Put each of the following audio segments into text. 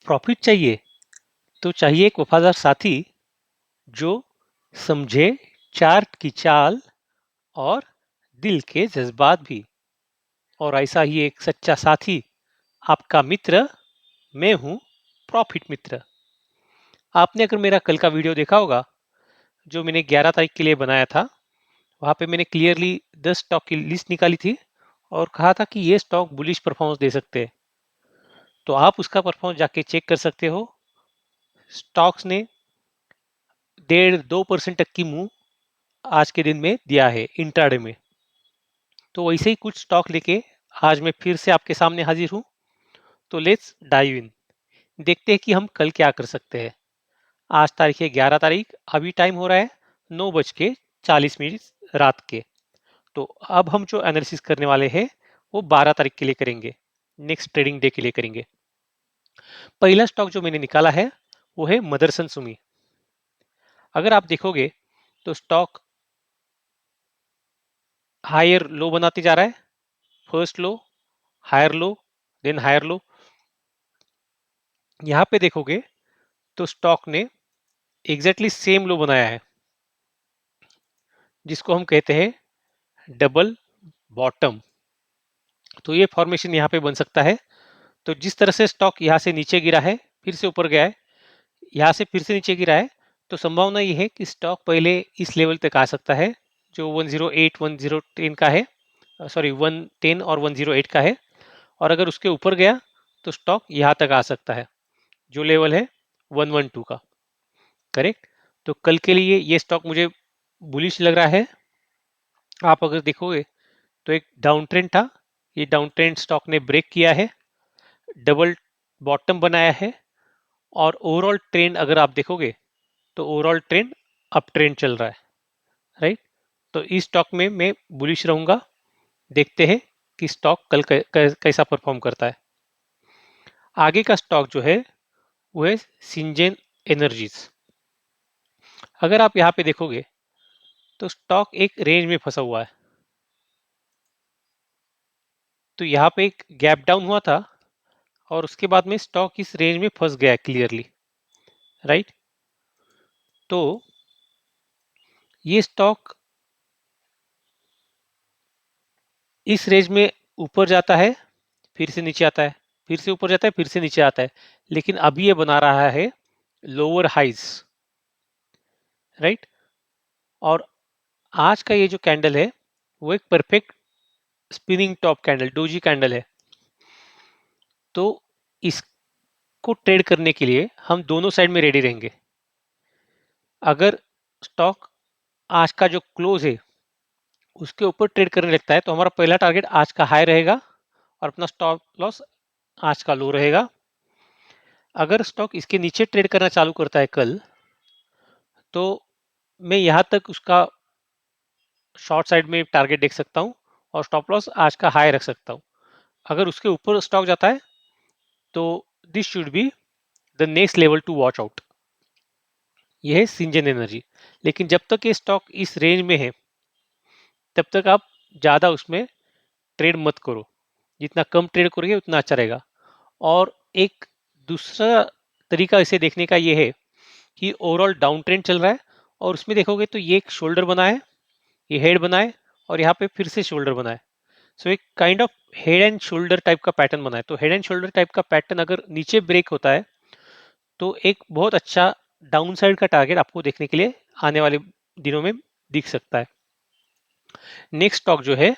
Profit चाहिए तो चाहिए एक वफादार साथी जो समझे चार्ट की चाल और दिल के जज्बात भी। और ऐसा ही एक सच्चा साथी आपका मित्र मैं हूं, प्रॉफिट मित्र। आपने अगर मेरा कल का वीडियो देखा होगा जो मैंने 11 तारीख के लिए बनाया था, वहां पे मैंने क्लियरली 10 स्टॉक की लिस्ट निकाली थी और कहा था कि ये स्टॉक बुलिश परफॉर्मेंस दे सकते हैं। तो आप उसका परफॉर्मेंस जाके चेक कर सकते हो। स्टॉक्स ने 1.5-2% तक की मूव आज के दिन में दिया है इंट्राडे में। तो वैसे ही कुछ स्टॉक लेके आज मैं फिर से आपके सामने हाजिर हूं। तो लेट्स डाइव इन, देखते हैं कि हम कल क्या कर सकते हैं। आज तारीख है 11 तारीख, अभी टाइम हो रहा है 9:40 रात के। तो अब हम जो एनालिसिस करने वाले हैं वो 12 तारीख के लिए करेंगे, नेक्स्ट ट्रेडिंग डे के लिए करेंगे। पहला स्टॉक जो मैंने निकाला है वो है मदरसन सुमी। अगर आप देखोगे तो स्टॉक हायर लो बनाते जा रहा है, first low, higher low, then higher low. यहां पे देखोगे तो स्टॉक ने एग्जैक्टली सेम लो बनाया है जिसको हम कहते हैं डबल बॉटम। तो ये फॉर्मेशन यहाँ पे बन सकता है। तो जिस तरह से स्टॉक यहाँ से नीचे गिरा है, फिर से ऊपर गया है, यहाँ से फिर से नीचे गिरा है, तो संभावना ये है कि स्टॉक पहले इस लेवल तक आ सकता है जो 108 1010 का है, सॉरी 110 और 108 का है। और अगर उसके ऊपर गया तो स्टॉक यहाँ तक आ सकता है जो लेवल है 112 का। करेक्ट। तो कल के लिए ये स्टॉक मुझे बुलिश लग रहा है। आप अगर देखोगे तो एक डाउन ट्रेंड था, ये डाउन ट्रेंड स्टॉक ने ब्रेक किया है, डबल बॉटम बनाया है। और ओवरऑल ट्रेंड अगर आप देखोगे तो ओवरऑल ट्रेंड अप ट्रेंड चल रहा है, राइट। तो इस स्टॉक में मैं बुलिश रहूंगा। देखते हैं कि स्टॉक कल कैसा परफॉर्म करता है। आगे का स्टॉक जो है वो है सिंजेन एनर्जीज। अगर आप यहाँ पे देखोगे तो स्टॉक एक रेंज में फंसा हुआ है। तो यहाँ पे एक गैप डाउन हुआ था और उसके बाद में स्टॉक इस रेंज में फंस गया क्लियरली, राइट। तो ये स्टॉक इस रेंज में ऊपर जाता है, फिर से नीचे आता है, फिर से ऊपर जाता है, फिर से नीचे आता है, लेकिन अभी ये बना रहा है लोअर हाइज, राइट। और आज का ये जो कैंडल है वो एक perfect spinning top candle, doji candle है। तो इसको ट्रेड करने के लिए हम दोनों साइड में रेडी रहेंगे। अगर स्टॉक आज का जो क्लोज है उसके ऊपर ट्रेड करने लगता है तो हमारा पहला टारगेट आज का हाई रहेगा और अपना स्टॉप लॉस आज का लो रहेगा। अगर स्टॉक इसके नीचे ट्रेड करना चालू करता है कल, तो मैं यहाँ तक उसका शॉर्ट साइड में टारगेट देख सकता हूँ और स्टॉप लॉस आज का हाई रख सकता हूँ। अगर उसके ऊपर स्टॉक जाता है तो this should be the next level to watch out. यह है सिंजन एनर्जी। लेकिन जब तक ये स्टॉक इस रेंज में है तब तक आप ज़्यादा उसमें ट्रेड मत करो। जितना कम ट्रेड करोगे उतना अच्छा रहेगा। और एक दूसरा तरीका इसे देखने का ये है कि ओवरऑल डाउन ट्रेंड चल रहा है और उसमें देखोगे तो ये एक शोल्डर बना है, ये हेड बना है और यहाँ पे फिर से शोल्डर बना है। सो एक kind of head and shoulder type का पैटर्न बना है। तो हेड एंड शोल्डर टाइप का पैटर्न अगर नीचे ब्रेक होता है तो एक बहुत अच्छा डाउन साइड का टारगेट आपको देखने के लिए आने वाले दिनों में दिख सकता है। नेक्स्ट स्टॉक जो है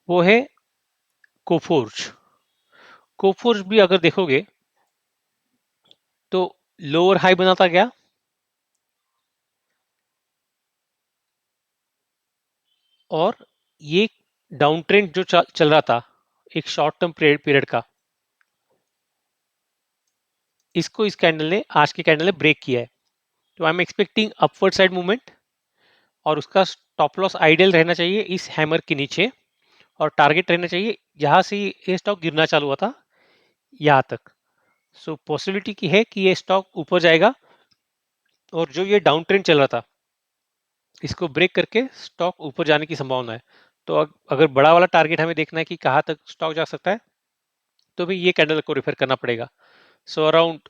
वो है कोफोर्ज। कोफोर्ज भी अगर देखोगे तो लोअर हाई बनाता गया और ये डाउन ट्रेंड जो चल रहा था एक शॉर्ट टर्म पीरियड का, इसको इस कैंडल ने, आज के कैंडल ने ब्रेक किया है। तो आई am expecting upward side movement और उसका स्टॉप लॉस आइडियल रहना चाहिए इस हैमर के नीचे और टारगेट रहना चाहिए जहां से ये स्टॉक गिरना चालू हुआ था यहाँ तक। सो पॉसिबिलिटी की है कि ये स्टॉक ऊपर जाएगा और जो ये डाउन ट्रेंड चल रहा था इसको ब्रेक करके स्टॉक ऊपर जाने की संभावना है। तो अगर बड़ा वाला टारगेट हमें देखना है कि कहाँ तक स्टॉक जा सकता है तो भी ये कैंडल को रेफर करना पड़ेगा। सो अराउंड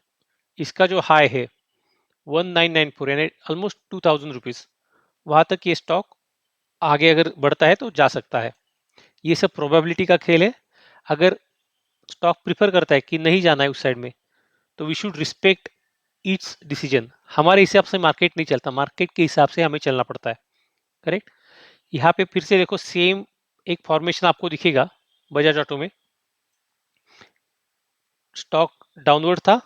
इसका जो हाई है 1994 यानी ऑलमोस्ट 2000 रुपीज, वहां तक ये स्टॉक आगे अगर बढ़ता है तो जा सकता है। ये सब प्रोबेबिलिटी का खेल है। अगर स्टॉक प्रिफर करता है कि नहीं जाना है उस साइड में, तो we should respect its decision. हमारे हिसाब से मार्केट नहीं चलता, मार्केट के हिसाब से हमें चलना पड़ता है। करेक्ट। यहाँ पे फिर से देखो सेम एक फॉर्मेशन आपको दिखेगा बजाज ऑटो में। स्टॉक डाउनवर्ड था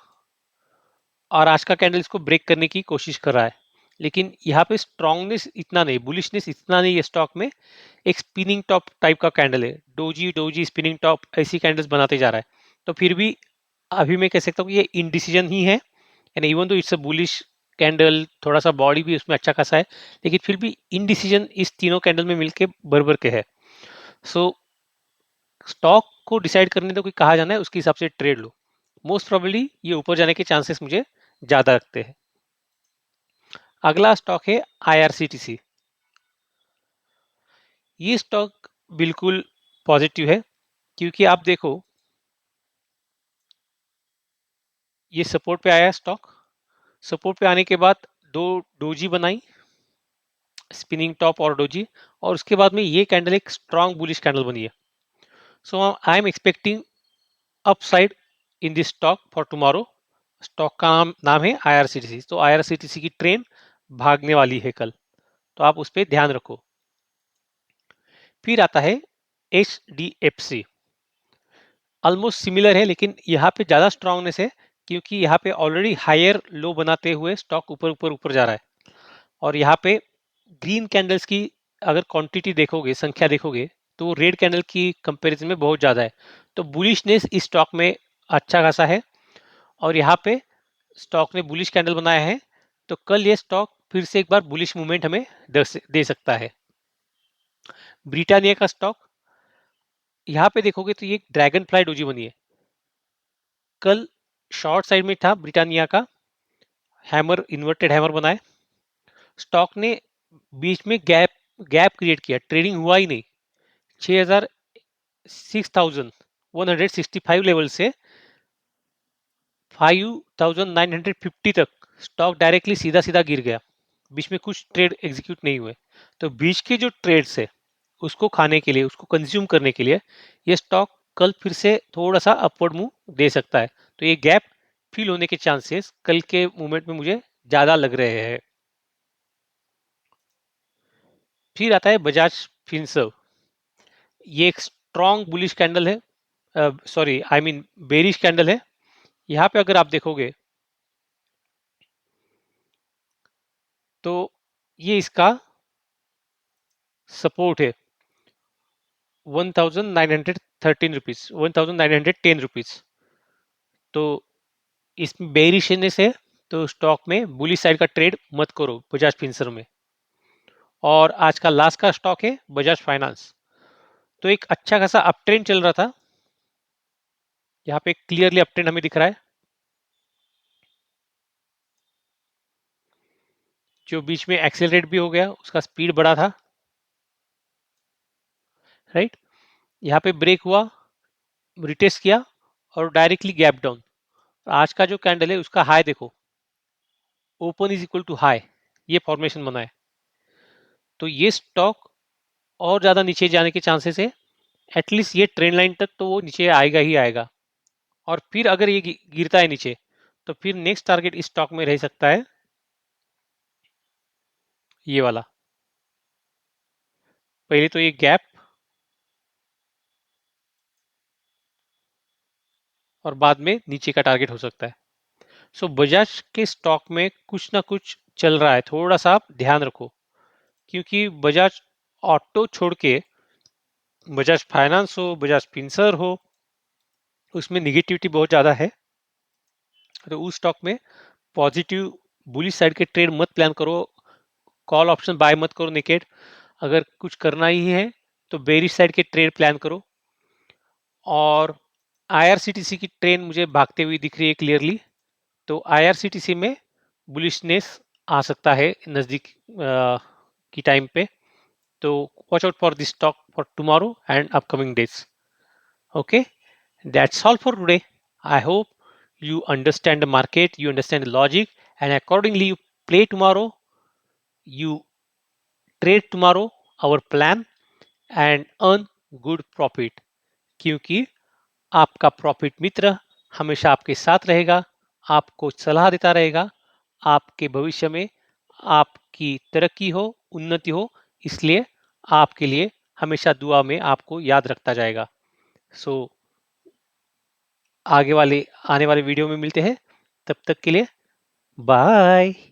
और आज का कैंडल इसको ब्रेक करने की कोशिश कर रहा है, लेकिन यहाँ पे स्ट्रांगनेस इतना नहीं, बुलिशनेस इतना नहीं है स्टॉक में। एक स्पिनिंग टॉप टाइप का कैंडल है, डोजी डोजी स्पिनिंग टॉप, ऐसी कैंडल्स बनाते जा रहा है। तो फिर भी अभी मैं कह सकता हूँ कि ये इनडिसीजन ही है, and even though it's a bullish candle, थोड़ा सा बॉडी भी उसमें अच्छा खासा है, लेकिन फिर भी इनडिसीजन इस तीनों कैंडल में मिलके बराबर के है। सो स्टॉक को डिसाइड करने तो कोई कहा जाना है, उसके हिसाब से ट्रेड लो। मोस्ट प्रोबेबली ये ऊपर जाने के चांसेस मुझे ज्यादा लगते हैं। अगला स्टॉक है आईआरसीटीसी। ये स्टॉक बिल्कुल पॉजिटिव है, क्योंकि आप देखो ये सपोर्ट पे आया स्टॉक। सपोर्ट पे आने के बाद दो डोजी बनाई, स्पिनिंग टॉप और डोजी, और उसके बाद में ये कैंडल एक स्ट्रॉन्ग बुलिश कैंडल बनी है। So I am expecting upside in this stock for tomorrow. Stock का नाम है आईआरसीटीसी। तो आईआरसीटीसी की ट्रेन भागने वाली है कल, तो आप उस पर ध्यान रखो। फिर आता है H D F C. Almost similar है, लेकिन यहाँ पे ज़्यादा स्ट्रांगनेस है, क्योंकि यहाँ पे ऑलरेडी हायर लो बनाते हुए स्टॉक ऊपर ऊपर ऊपर जा रहा है। और यहाँ पे ग्रीन कैंडल्स की अगर क्वांटिटी देखोगे, संख्या देखोगे, तो वो रेड कैंडल की कंपैरिजन में बहुत ज़्यादा है। तो बुलिशनेस इस स्टॉक में अच्छा खासा है, और यहाँ पे स्टॉक ने बुलिश कैंडल बनाया है, तो कल ये स्टॉक फिर से एक बार बुलिश मूवमेंट हमें दे सकता है। ब्रिटानिया का स्टॉक यहाँ पे देखोगे तो ये एक ड्रैगन फ्लाई डोजी बनी है। कल शॉर्ट साइड में था ब्रिटानिया का, हैमर, इन्वर्टेड हैमर बनाए। स्टॉक ने बीच में गैप गैप क्रिएट किया, ट्रेडिंग हुआ ही नहीं। 6000 6165 लेवल से 5950 तक स्टॉक डायरेक्टली सीधा सीधा गिर गया। बीच में कुछ ट्रेड एग्जीक्यूट नहीं हुए। तो बीच के जो ट्रेड्स है उसको खाने के लिए, उसको कंज्यूम करने के लिए ये स्टॉक कल फिर से थोड़ा सा अपवर्ड मूव दे सकता है। तो ये गैप फिल होने के चांसेस कल के मूवमेंट में मुझे ज्यादा लग रहे हैं। फिर आता है बजाज फिनसर्व। ये एक स्ट्रॉन्ग बुलिश कैंडल है, sorry I mean bearish candle है। यहाँ पे अगर आप देखोगे तो ये इसका सपोर्ट है 1913 रुपीज, 1910 रुपीज। तो इसमें बेरिशनेस है, तो स्टॉक में बुलिश साइड का ट्रेड मत करो बजाज फिनसर्व में। और आज का लास्ट का स्टॉक है बजाज फाइनेंस। तो एक अच्छा खासा अप ट्रेंड चल रहा था, यहाँ पे क्लियरली अप ट्रेंड हमें दिख रहा है, जो बीच में एक्सेलरेट भी हो गया, उसका स्पीड बढ़ा था। राइट। यहाँ पे ब्रेक हुआ, रिटेस्ट किया, और डायरेक्टली गैप डाउन। आज का जो कैंडल है उसका हाई देखो, open is equal to high, ये फॉर्मेशन बना है। तो ये स्टॉक और ज्यादा नीचे जाने के चांसेस है। एटलीस्ट ये ट्रेंड लाइन तक तो वो नीचे आएगा ही आएगा। और फिर अगर ये गिरता है नीचे, तो फिर नेक्स्ट टारगेट इस स्टॉक में रह सकता है ये वाला। पहले तो ये गैप, और बाद में नीचे का टारगेट हो सकता है। सो बजाज के स्टॉक में कुछ ना कुछ चल रहा है, थोड़ा सा आप ध्यान रखो। क्योंकि बजाज ऑटो छोड़ के बजाज फाइनेंस हो, बजाज फिनसर्व हो, उसमें निगेटिविटी बहुत ज़्यादा है। तो उस स्टॉक में पॉजिटिव बुलिश साइड के ट्रेड मत प्लान करो, कॉल ऑप्शन बाय मत करो नेकेड। अगर कुछ करना ही है तो बेरिश साइड के ट्रेड प्लान करो। और आईआरसीटीसी की ट्रेन मुझे भागते हुए दिख रही है क्लियरली, तो आईआरसीटीसी में बुलिशनेस आ सकता है नज़दीक की टाइम पे। तो watch out for this stock for tomorrow and upcoming days. Okay, that's all for today. I hope you understand the market, you understand the logic, and accordingly you play tomorrow, you trade tomorrow our plan and earn good profit. क्योंकि आपका profit मित्र हमेशा आपके साथ रहेगा, आपको सलाह देता रहेगा, आपके भविष्य में आपकी तरक्की हो, उन्नति हो, इसलिए आपके लिए हमेशा दुआ में आपको याद रखता जाएगा। सो आगे वाले आने वाले वीडियो में मिलते हैं, तब तक के लिए बाय।